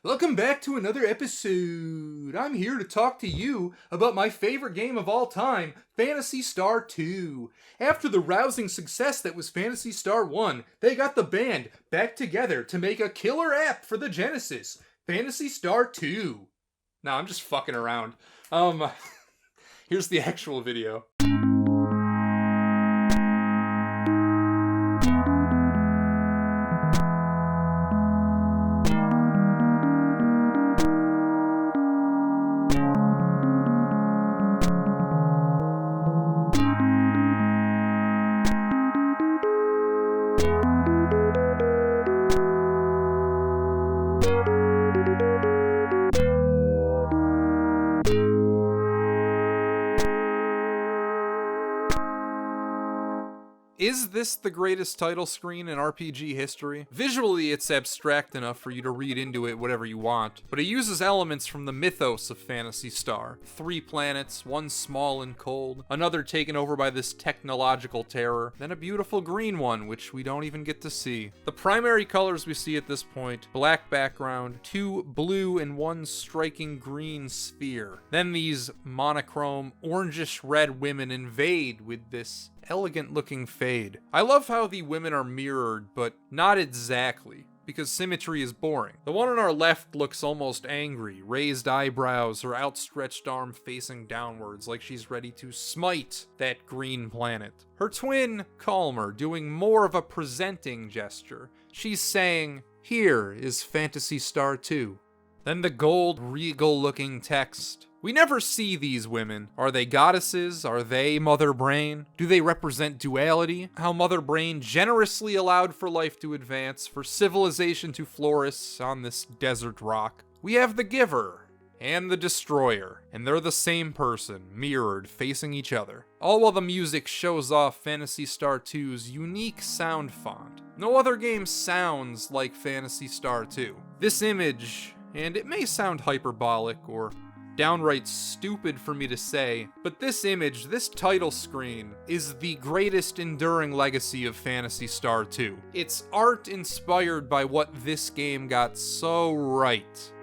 Welcome back to another episode. I'm here to talk to you about my favorite game of all time, Phantasy Star 2. After the rousing success that was Phantasy Star 1, they got the band back together to make a killer app for the Genesis, Phantasy Star 2. Nah, I'm just fucking around. Here's the actual video. Is this the greatest title screen in RPG history? Visually, it's abstract enough for you to read into it whatever you want, but it uses elements from the mythos of Phantasy Star. 3 planets, one small and cold, another taken over by this technological terror, then a beautiful green one, which we don't even get to see. The primary colors we see at this point, black background, 2 blue and 1 striking green sphere. Then these monochrome, orangish red women invade with this elegant looking fade. I love how the women are mirrored, but not exactly, because symmetry is boring. The one on our left looks almost angry, raised eyebrows, her outstretched arm facing downwards like she's ready to smite that green planet. Her twin, calmer, doing more of a presenting gesture. She's saying, "Here is Phantasy Star 2. Then the gold, regal-looking text. We never see these women. Are they goddesses? Are they Mother Brain? Do they represent duality? How Mother Brain generously allowed for life to advance, for civilization to flourish on this desert rock. We have the Giver and the Destroyer, and they're the same person, mirrored, facing each other. All while the music shows off Phantasy Star 2's unique sound font. No other game sounds like Phantasy Star 2. This image, and it may sound hyperbolic or downright stupid for me to say, but this image, this title screen, is the greatest enduring legacy of Phantasy Star 2. It's art inspired by what this game got so right.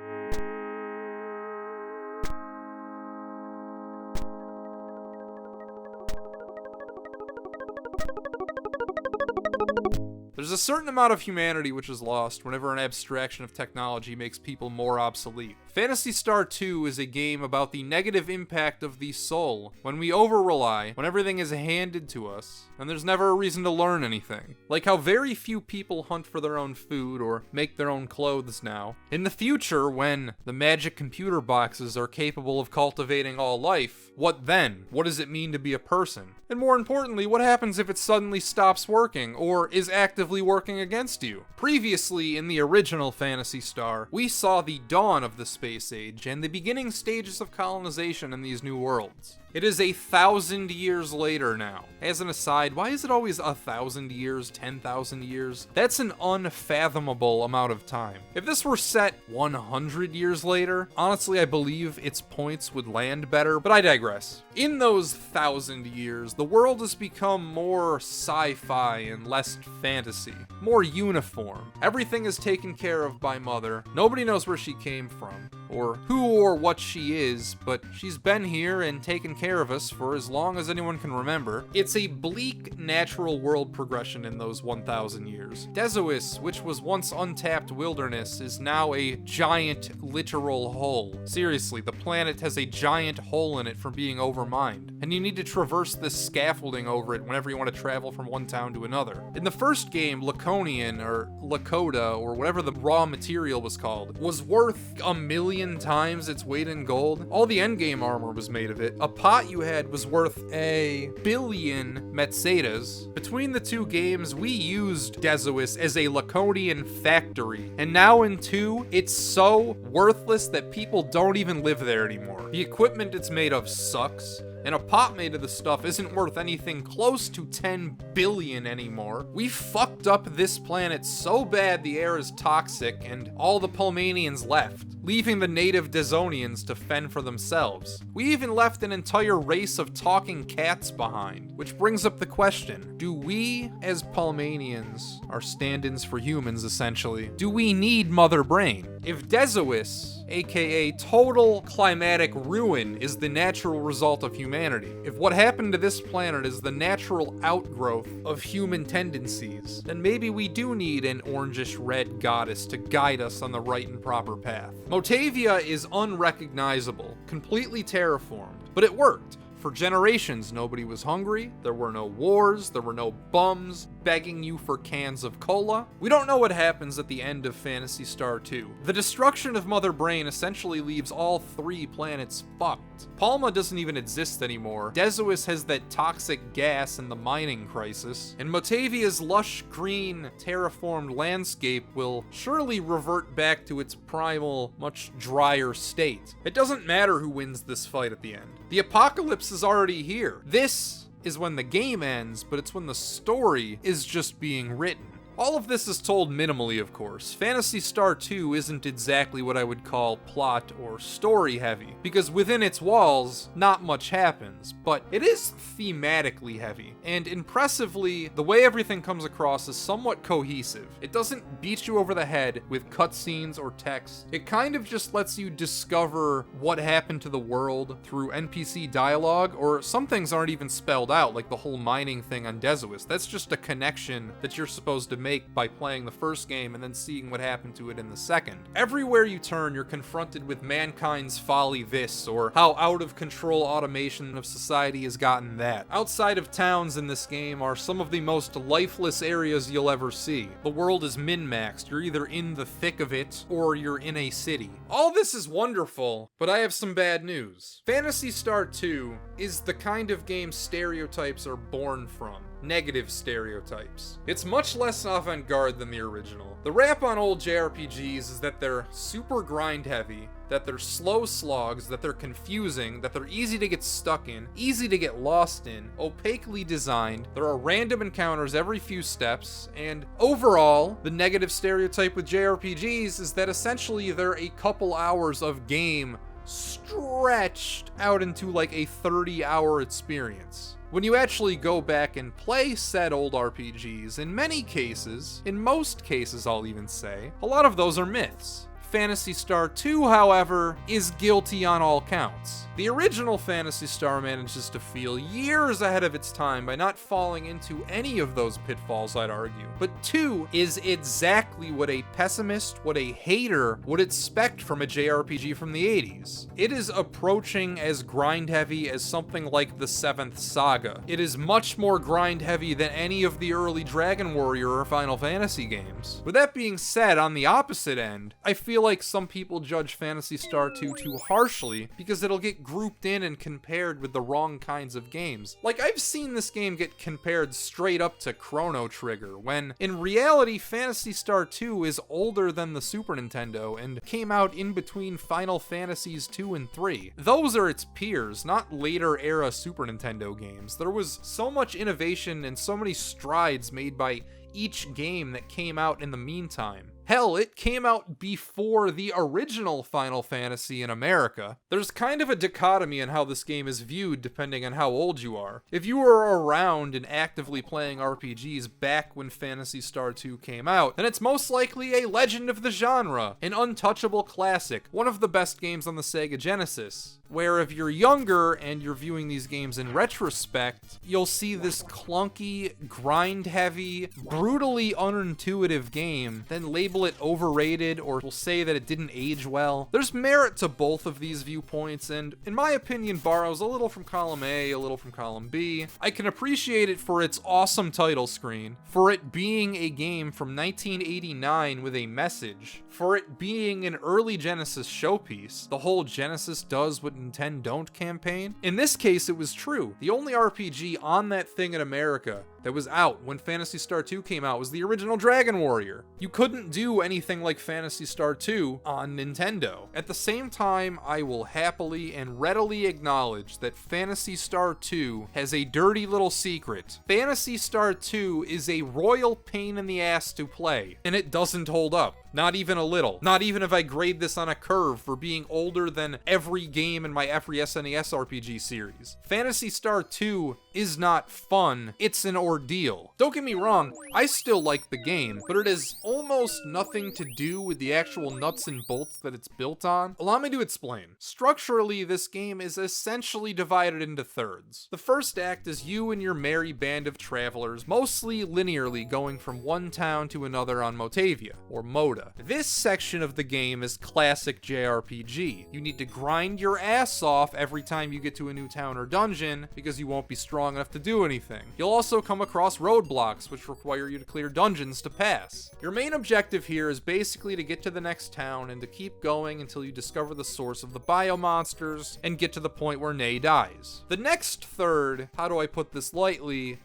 There's a certain amount of humanity which is lost whenever an abstraction of technology makes people more obsolete. Phantasy Star 2 is a game about the negative impact of the soul when we over-rely, when everything is handed to us, and there's never a reason to learn anything. Like how very few people hunt for their own food or make their own clothes now. In the future, when the magic computer boxes are capable of cultivating all life, what then? What does it mean to be a person? And more importantly, what happens if it suddenly stops working, or is actively working against you? Previously, in the original Phantasy Star, we saw the dawn of the space age and the beginning stages of colonization in these new worlds. It is 1,000 years later now. As an aside, why is it always 1,000 years, 10,000 years? That's an unfathomable amount of time. If this were set 100 years later, honestly I believe its points would land better, but I digress. In those 1,000 years, the world has become more sci-fi and less fantasy, more uniform. Everything is taken care of by Mother. Nobody knows where she came from, or who or what she is, but she's been here and taken care of us for as long as anyone can remember. It's a bleak natural world progression in those 1,000 years. Dezois, which was once untapped wilderness, is now a giant literal hole. Seriously, the planet has a giant hole in it from being overmined, and you need to traverse this scaffolding over it whenever you want to travel from one town to another. In the first game, Laconian, or Lakota, or whatever the raw material was called, was worth 1,000,000 times its weight in gold. All the endgame armor was made of it. A pot you had was worth 1,000,000,000 metzetas. Between the two games, we used Dezois as a Laconian factory, and now in 2, it's so worthless that people don't even live there anymore. The equipment it's made of sucks, and a pot made of the stuff isn't worth anything close to 10 billion anymore. We fucked up this planet so bad the air is toxic and all the Palmanians left. leaving the native Dezonians to fend for themselves. We even left an entire race of talking cats behind, which brings up the question, do we, as Palmanians, are stand-ins for humans essentially, do we need Mother Brain? If Dezois, aka total climatic ruin, is the natural result of humanity, if what happened to this planet is the natural outgrowth of human tendencies, then maybe we do need an orangish-red goddess to guide us on the right and proper path. Motavia is unrecognizable, completely terraformed, but it worked. For generations, nobody was hungry, there were no wars, there were no bums begging you for cans of cola. We don't know what happens at the end of Phantasy Star 2. The destruction of Mother Brain essentially leaves all 3 planets fucked. Palma doesn't even exist anymore, Dezois has that toxic gas in the mining crisis, and Motavia's lush green, terraformed landscape will surely revert back to its primal, much drier state. It doesn't matter who wins this fight at the end. The apocalypse is already here. This is when the game ends, but it's when the story is just being written. All of this is told minimally, of course. Phantasy Star 2 isn't exactly what I would call plot or story heavy, because within its walls, not much happens, but it is thematically heavy, and impressively, the way everything comes across is somewhat cohesive. It doesn't beat you over the head with cutscenes or text. It kind of just lets you discover what happened to the world through NPC dialogue, or some things aren't even spelled out, like the whole mining thing on Dezois. That's just a connection that you're supposed to make by playing the first game and then seeing what happened to it in the second. Everywhere you turn, you're confronted with mankind's folly this, or how out of control automation of society has gotten that. Outside of towns in this game are some of the most lifeless areas you'll ever see. The world is min-maxed. You're either in the thick of it, or you're in a city. All this is wonderful, but I have some bad news. Phantasy Star 2 is the kind of game stereotypes are born from. Negative stereotypes. It's much less avant-garde than the original. The rap on old JRPGs is that they're super grind-heavy, that they're slow slogs, that they're confusing, that they're easy to get stuck in, easy to get lost in, opaquely designed, there are random encounters every few steps, and overall, the negative stereotype with JRPGs is that essentially they're a couple hours of game stretched out into like a 30-hour experience. When you actually go back and play said old RPGs, in many cases, in most cases I'll even say, a lot of those are myths. Phantasy Star 2, however, is guilty on all counts. The original Phantasy Star manages to feel years ahead of its time by not falling into any of those pitfalls, I'd argue. But 2 is exactly what a pessimist, what a hater would expect from a JRPG from the 80s. It is approaching as grind-heavy as something like the 7th Saga. It is much more grind-heavy than any of the early Dragon Warrior or Final Fantasy games. With that being said, on the opposite end, I feel like some people judge Phantasy Star 2 too harshly because it'll get grouped in and compared with the wrong kinds of games. Like, I've seen this game get compared straight up to Chrono Trigger, when in reality Phantasy Star 2 is older than the Super Nintendo and came out in between Final Fantasies 2 and 3. Those are its peers, not later era Super Nintendo games. There was so much innovation and so many strides made by each game that came out in the meantime. Hell, it came out before the original Final Fantasy in America. There's kind of a dichotomy in how this game is viewed depending on how old you are. If you were around and actively playing RPGs back when Phantasy Star 2 came out, then it's most likely a legend of the genre, an untouchable classic, one of the best games on the Sega Genesis. Where if you're younger and you're viewing these games in retrospect, you'll see this clunky, grind-heavy, brutally unintuitive game, then label it overrated or will say that it didn't age well. There's merit to both of these viewpoints, and in my opinion borrows a little from column A, a little from column B. I can appreciate it for its awesome title screen, for it being a game from 1989 with a message, for it being an early Genesis showpiece, the whole Genesis does what Nintendo don't campaign. In this case, it was true. The only RPG on that thing in America that was out when Phantasy Star 2 came out was the original Dragon Warrior. You couldn't do anything like Phantasy Star 2 on Nintendo. At the same time, I will happily and readily acknowledge that Phantasy Star 2 has a dirty little secret. Phantasy Star 2 is a royal pain in the ass to play, and it doesn't hold up. Not even a little. Not even if I grade this on a curve for being older than every game in my every SNES RPG series. Phantasy Star 2 is not fun, it's an ordeal. Don't get me wrong, I still like the game, but it has almost nothing to do with the actual nuts and bolts that it's built on. Allow me to explain. Structurally, this game is essentially divided into thirds. The first act is you and your merry band of travelers, mostly linearly going from one town to another on Motavia, or Moda. This section of the game is classic JRPG. You need to grind your ass off every time you get to a new town or dungeon because you won't be strong enough to do anything. You'll also come across roadblocks which require you to clear dungeons to pass. Your main objective here is basically to get to the next town and to keep going until you discover the source of the biomonsters and get to the point where Ney dies. The next third, how do I put this lightly,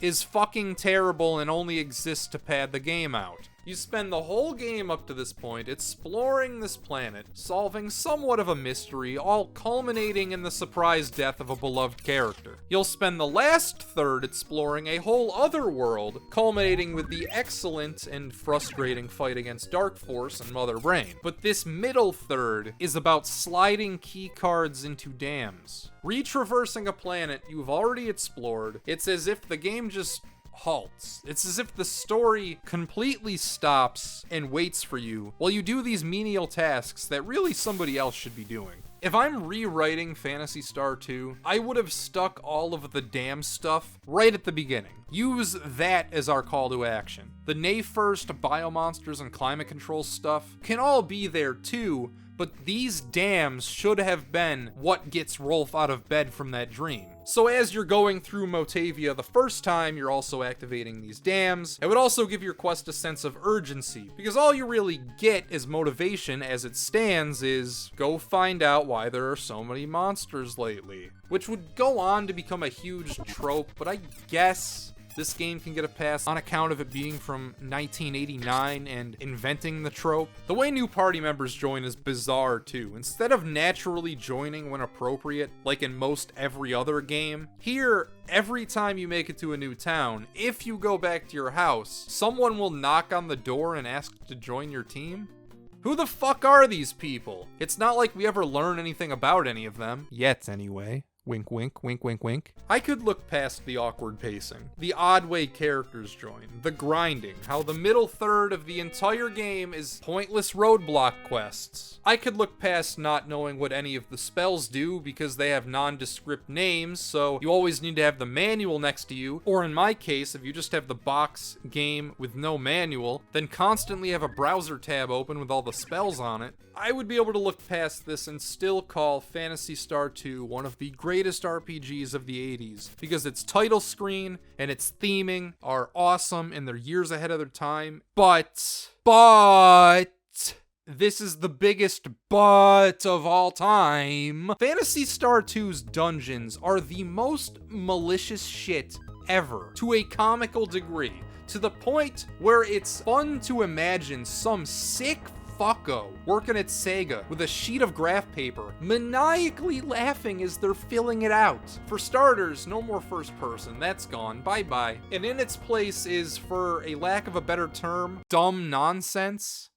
is fucking terrible and only exists to pad the game out. You spend the whole game up to this point exploring this planet, solving somewhat of a mystery, all culminating in the surprise death of a beloved character. You'll spend the last third exploring a whole other world, culminating with the excellent and frustrating fight against Dark Force and Mother Brain. But this middle third is about sliding key cards into dams. Retraversing a planet you've already explored, it's as if the game just halts. It's as if the story completely stops and waits for you while you do these menial tasks that really somebody else should be doing. If I'm rewriting Phantasy Star 2, I would have stuck all of the damn stuff right at the beginning. Use that as our call to action. The Ney first, biomonsters, and climate control stuff can all be there too, but these dams should have been what gets Rolf out of bed from that dream. So as you're going through Motavia the first time, you're also activating these dams. It would also give your quest a sense of urgency, because all you really get as motivation as it stands is go find out why there are so many monsters lately. Which would go on to become a huge trope, but I guess this game can get a pass on account of it being from 1989 and inventing the trope. The way new party members join is bizarre too. Instead of naturally joining when appropriate, like in most every other game, here, every time you make it to a new town, if you go back to your house, someone will knock on the door and ask to join your team. Who the fuck are these people? It's not like we ever learn anything about any of them. Yet, anyway. Wink, wink, wink, wink, wink. I could look past the awkward pacing, the odd way characters join, the grinding, how the middle third of the entire game is pointless roadblock quests. I could look past not knowing what any of the spells do because they have nondescript names, so you always need to have the manual next to you, or in my case, if you just have the box game with no manual, then constantly have a browser tab open with all the spells on it. I would be able to look past this and still call Phantasy Star 2 one of the greatest RPGs of the 80s, because its title screen and its theming are awesome and they're years ahead of their time. But this is the biggest but of all time. Phantasy Star 2's dungeons are the most malicious shit ever, to a comical degree, to the point where it's fun to imagine some sick fucko working at Sega with a sheet of graph paper, maniacally laughing as they're filling it out. For starters, no more first person, that's gone, bye-bye. And in its place is, for a lack of a better term, dumb nonsense.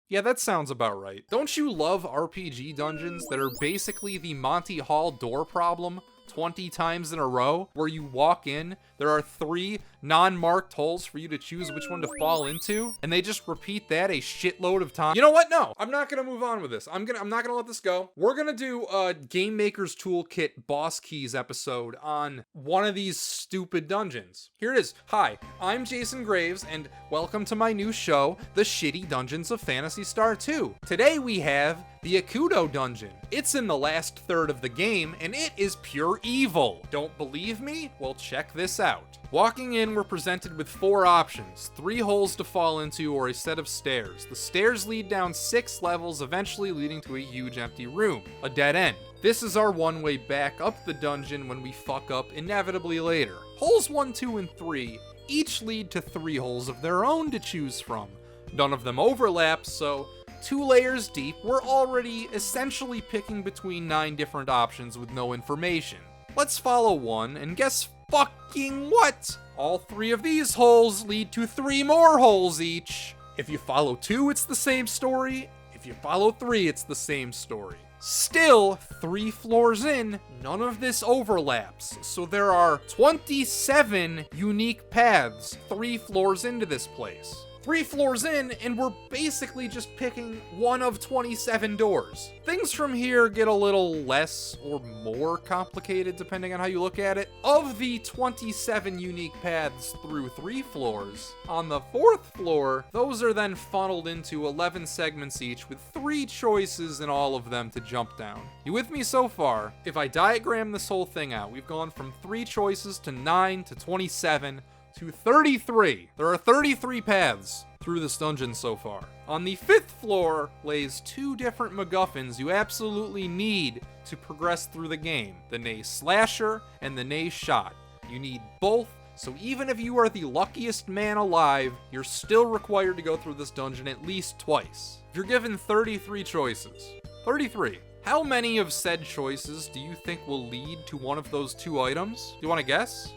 Yeah, that sounds about right. Don't you love RPG dungeons that are basically the Monty Hall door problem 20 times in a row, where you walk in, there are 3 non-marked holes for you to choose which one to fall into, and they just repeat that a shitload of times? You know what? No, I'm not gonna move on with this. I'm not gonna let this go. We're gonna do a Game Maker's Toolkit Boss Keys episode on one of these stupid dungeons. Here it is. Hi, I'm Jason Graves, and welcome to my new show, The Shitty Dungeons of Phantasy Star 2. Today we have the Akudo dungeon. It's in the last third of the game, and it is pure evil. Don't believe me? Well, check this out. Walking in, we're presented with 4 options, 3 holes to fall into or a set of stairs. The stairs lead down 6 levels, eventually leading to a huge empty room, a dead end. This is our one-way back up the dungeon when we fuck up inevitably later. Holes 1, 2, and 3 each lead to 3 holes of their own to choose from. None of them overlap, so 2 layers deep, we're already essentially picking between 9 different options with no information. Let's follow one, and guess fucking what? All 3 of these holes lead to 3 more holes each. If you follow 2, it's the same story. If you follow 3, it's the same story. Still, 3 floors in, none of this overlaps, so there are 27 unique paths 3 floors into this place. 3 floors in, and we're basically just picking one of 27 doors. Things from here get a little less or more complicated depending on how you look at it. Of the 27 unique paths through 3 floors, on the 4th floor, those are then funneled into 11 segments each with 3 choices in all of them to jump down. You with me so far? If I diagram this whole thing out, we've gone from 3 choices to 9 to 27 to 33. There are 33 paths through this dungeon so far. On the 5th floor lays 2 different MacGuffins you absolutely need to progress through the game. The Nay Slasher and the Nay Shot. You need both, so even if you are the luckiest man alive, you're still required to go through this dungeon at least twice. You're given 33 choices. 33. How many of said choices do you think will lead to one of those 2 items? Do you want to guess?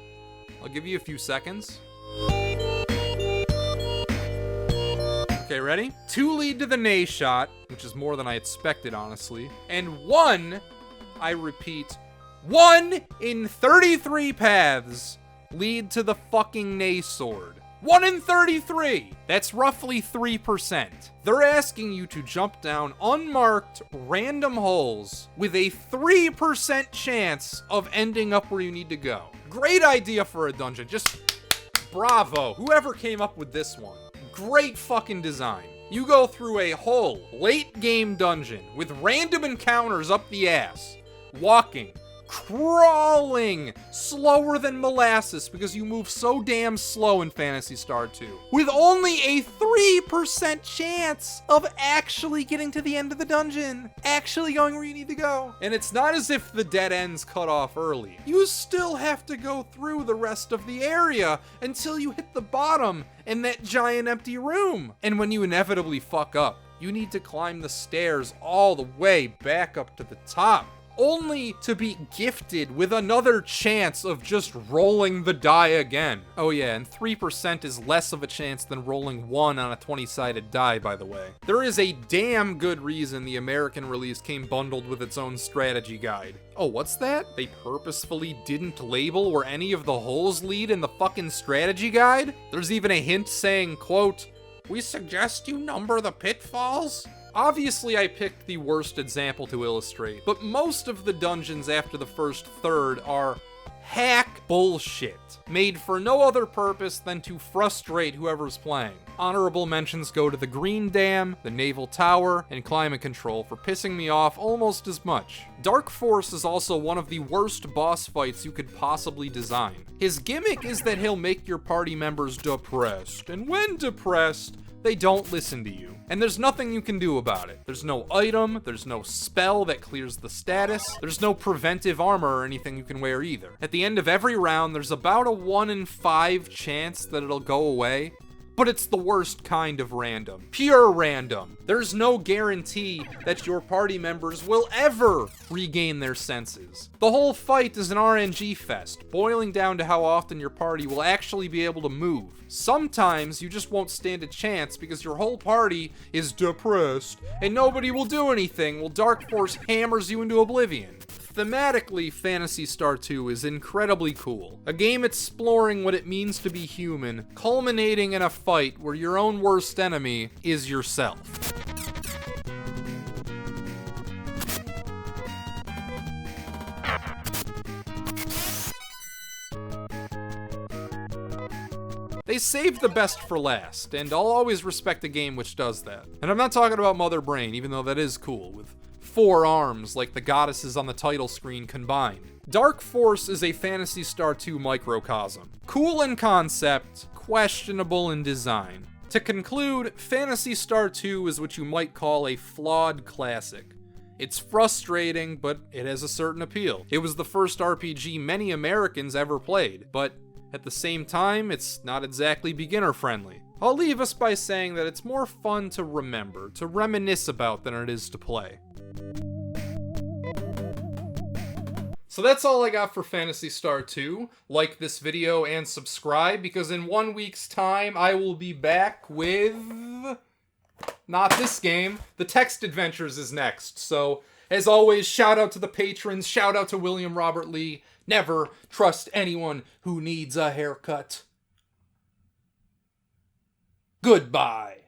I'll give you a few seconds. Okay, ready? 2 lead to the Nay Shot, which is more than I expected, honestly. And 1, I repeat, 1 in 33 paths lead to the fucking Nay Sword. 1 in 33! That's roughly 3%. They're asking you to jump down unmarked, random holes with a 3% chance of ending up where you need to go. Great idea for a dungeon. Just bravo. Whoever came up with this one. Great fucking design. You go through a whole late game dungeon with random encounters up the ass, walking, crawling slower than molasses because you move so damn slow in Phantasy Star 2, with only a 3% chance of actually getting to the end of the dungeon, actually going where you need to go. And it's not as if the dead ends cut off early. You still have to go through the rest of the area until you hit the bottom in that giant empty room. And when you inevitably fuck up, you need to climb the stairs all the way back up to the top, only to be gifted with another chance of just rolling the die again. Oh yeah, and 3% is less of a chance than rolling 1 on a 20-sided die, by the way. There is a damn good reason the American release came bundled with its own strategy guide. Oh, what's that? They purposefully didn't label where any of the holes lead in the fucking strategy guide? There's even a hint saying, quote, "We suggest you number the pitfalls." Obviously, I picked the worst example to illustrate, but most of the dungeons after the first third are hack bullshit, made for no other purpose than to frustrate whoever's playing. Honorable mentions go to the Green Dam, the Naval Tower, and Climate Control for pissing me off almost as much. Dark Force is also one of the worst boss fights you could possibly design. His gimmick is that he'll make your party members depressed, and when depressed, they don't listen to you. And there's nothing you can do about it. There's no item, there's no spell that clears the status, there's no preventive armor or anything you can wear either. At the end of every round, there's about a 1 in 5 chance that it'll go away, but it's the worst kind of random. Pure random. There's no guarantee that your party members will ever regain their senses. The whole fight is an RNG fest, boiling down to how often your party will actually be able to move. Sometimes you just won't stand a chance because your whole party is depressed and nobody will do anything while Dark Force hammers you into oblivion. Thematically, Phantasy Star 2 is incredibly cool. A game exploring what it means to be human, culminating in a fight where your own worst enemy is yourself. They saved the best for last, and I'll always respect a game which does that. And I'm not talking about Mother Brain, even though that is cool, with 4 arms like the goddesses on the title screen combined. Dark Force is a Phantasy Star 2 microcosm. Cool in concept, questionable in design. To conclude, Phantasy Star 2 is what you might call a flawed classic. It's frustrating, but it has a certain appeal. It was the first RPG many Americans ever played, but At the same time, it's not exactly beginner-friendly. I'll leave us by saying that it's more fun to remember, to reminisce about than it is to play. So that's all I got for Phantasy Star 2. Like this video and subscribe, because in 1 week's time, I will be back with... not this game. The Text Adventures is next. So, as always, shout out to the patrons, shout out to William Robert Lee. Never trust anyone who needs a haircut. Goodbye.